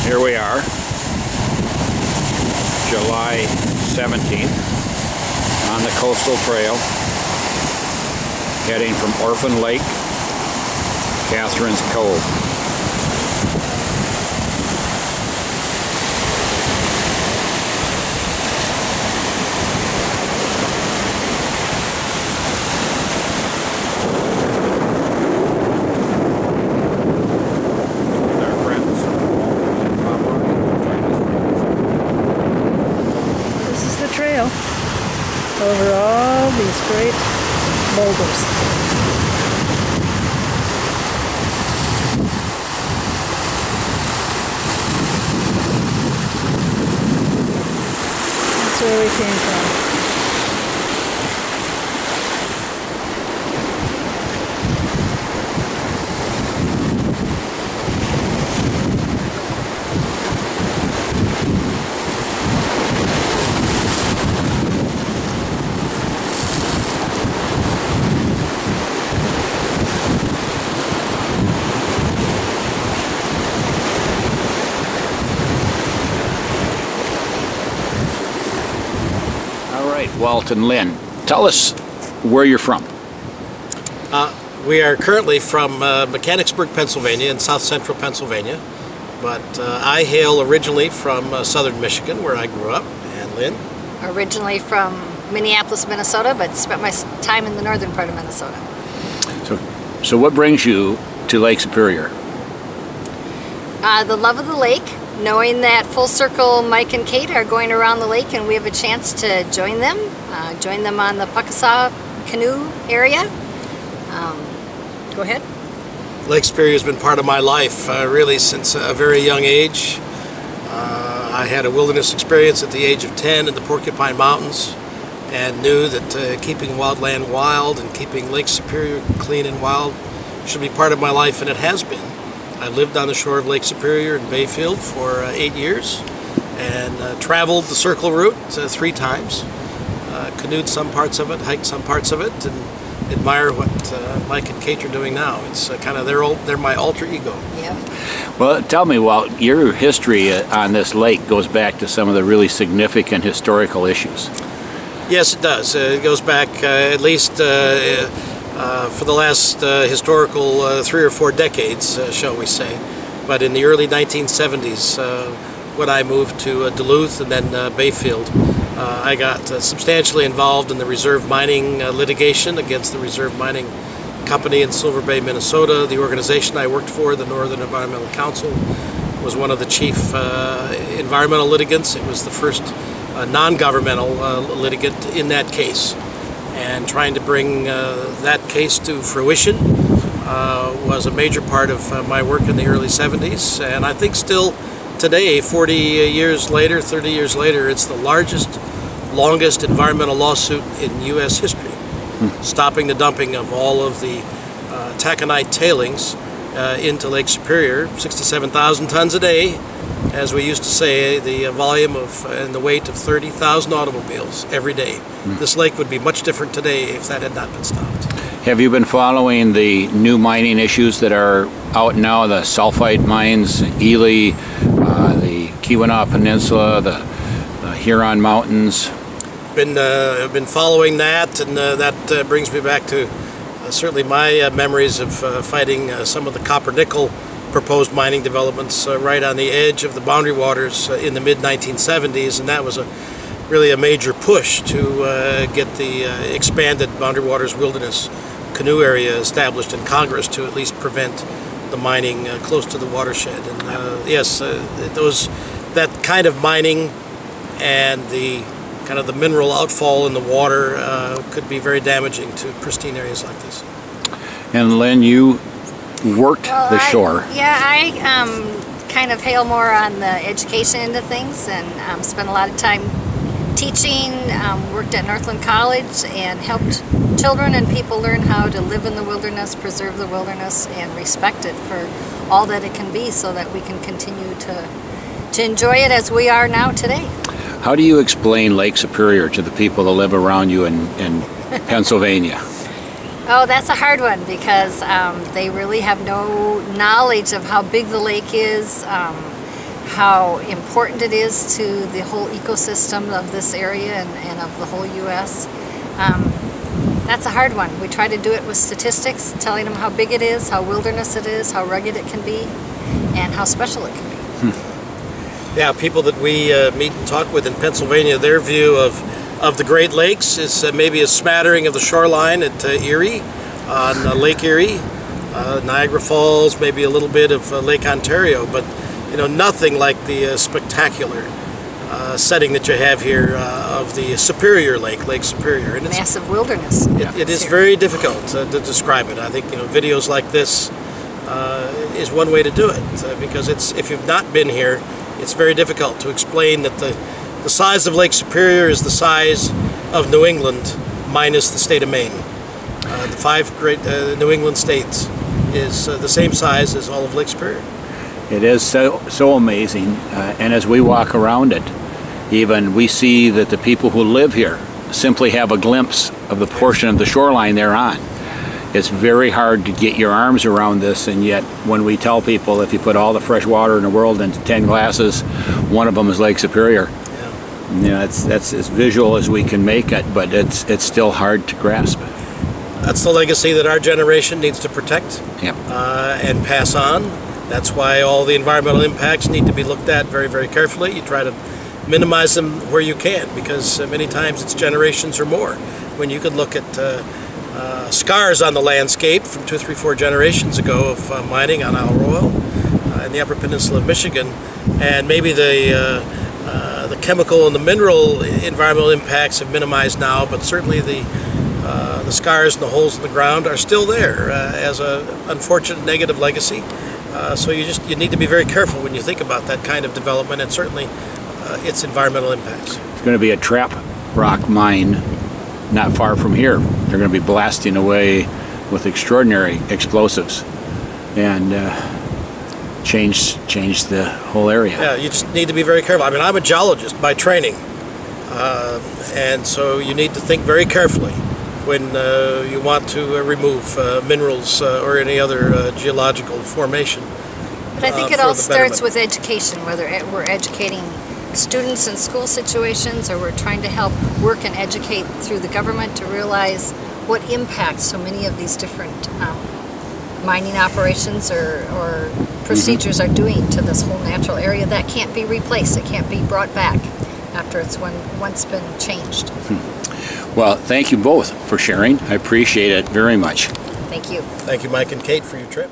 Here we are, July 17th, on the coastal trail, heading from Orphan Lake, Catherine's Cove. Trail over all these great boulders. That's where we came from. Walt and Lin, tell us where you're from. We are currently from Mechanicsburg, Pennsylvania, in south central Pennsylvania, but I hail originally from southern Michigan, where I grew up. And Lin? Originally from Minneapolis, Minnesota, but spent my time in the northern part of Minnesota. So what brings you to Lake Superior? The love of the lake. Knowing that Full Circle Mike and Kate are going around the lake and we have a chance to join them on the Puckasaw canoe area. Go ahead. Lake Superior has been part of my life really since a very young age. I had a wilderness experience at the age of 10 in the Porcupine Mountains and knew that keeping wildland wild and keeping Lake Superior clean and wild should be part of my life, and it has been. I lived on the shore of Lake Superior in Bayfield for 8 years and traveled the circle route 3 times. Canoed some parts of it, hiked some parts of it, and admire what Mike and Kate are doing now. It's kind of they're my alter ego. Yeah. Well, tell me, Walt, your history on this lake goes back to some of the really significant historical issues. Yes, it does. It goes back at least for the last historical 3 or 4 decades, shall we say. But in the early 1970s, when I moved to Duluth and then Bayfield, I got substantially involved in the reserve mining litigation against the Reserve Mining Company in Silver Bay, Minnesota. The organization I worked for, the Northern Environmental Council, was one of the chief environmental litigants. It was the first non-governmental litigant in that case. And trying to bring that case to fruition was a major part of my work in the early 70s. And I think still today, 40 years later, 30 years later, it's the longest environmental lawsuit in U.S. history, stopping the dumping of all of the taconite tailings into Lake Superior, 67,000 tons a day. As we used to say, the volume of and the weight of 30,000 automobiles every day. This lake would be much different today if that had not been stopped. Have you been following the new mining issues that are out now, the sulfide mines, Ely, the Keweenaw Peninsula, the Huron Mountains? I've been following that, and that brings me back to certainly my memories of fighting some of the copper-nickel proposed mining developments right on the edge of the boundary waters in the mid-1970s, and that was really a major push to get the expanded Boundary Waters Wilderness Canoe Area established in Congress to at least prevent the mining close to the watershed. And yes, that kind of mining and the kind of the mineral outfall in the water could be very damaging to pristine areas like this. And Lin, you worked the shore. I kind of hail more on the education end of things, and spent a lot of time teaching, worked at Northland College and helped children and people learn how to live in the wilderness, preserve the wilderness, and respect it for all that it can be so that we can continue to enjoy it as we are now today. How do you explain Lake Superior to the people that live around you in Pennsylvania? Oh, that's a hard one because they really have no knowledge of how big the lake is. how important it is to the whole ecosystem of this area and of the whole U.S. That's a hard one. We try to do it with statistics, telling them how big it is, how wilderness it is, how rugged it can be, and how special it can be. Yeah, people that we meet and talk with in Pennsylvania, their view of the Great Lakes is maybe a smattering of the shoreline at Erie, on Lake Erie, Niagara Falls, maybe a little bit of Lake Ontario, but nothing like the spectacular setting that you have here of the Superior Lake, Lake Superior. And massive wilderness. It is very difficult to describe it. I think videos like this is one way to do it, because if you've not been here, it's very difficult to explain that the size of Lake Superior is the size of New England minus the state of Maine. The 5 great New England states is the same size as all of Lake Superior. It is so amazing, and as we walk around it, even we see that the people who live here simply have a glimpse of the portion of the shoreline they're on. It's very hard to get your arms around this, and yet when we tell people if you put all the fresh water in the world into 10 glasses, one of them is Lake Superior. That's as visual as we can make it, but it's still hard to grasp. That's the legacy that our generation needs to protect and pass on. That's why all the environmental impacts need to be looked at very, very carefully. You try to minimize them where you can, because many times it's generations or more. When you could look at scars on the landscape from 2, 3, 4 generations ago of mining on Isle Royal in the Upper Peninsula of Michigan, and maybe the chemical and the mineral environmental impacts have minimized now, but certainly the scars and the holes in the ground are still there as an unfortunate negative legacy. So you need to be very careful when you think about that kind of development, and certainly its environmental impacts. It's going to be a trap rock mine not far from here. They're going to be blasting away with extraordinary explosives and change the whole area. Yeah, you just need to be very careful. I mean, I'm a geologist by training, and so you need to think very carefully when you want to remove minerals or any other geological formation. But I think it all starts with education, whether we're educating students in school situations or we're trying to help work and educate through the government to realize what impact so many of these different mining operations or procedures are doing to this whole natural area that can't be replaced, it can't be brought back after it's once been changed. Well, thank you both for sharing. I appreciate it very much. Thank you. Thank you, Mike and Kate, for your trip.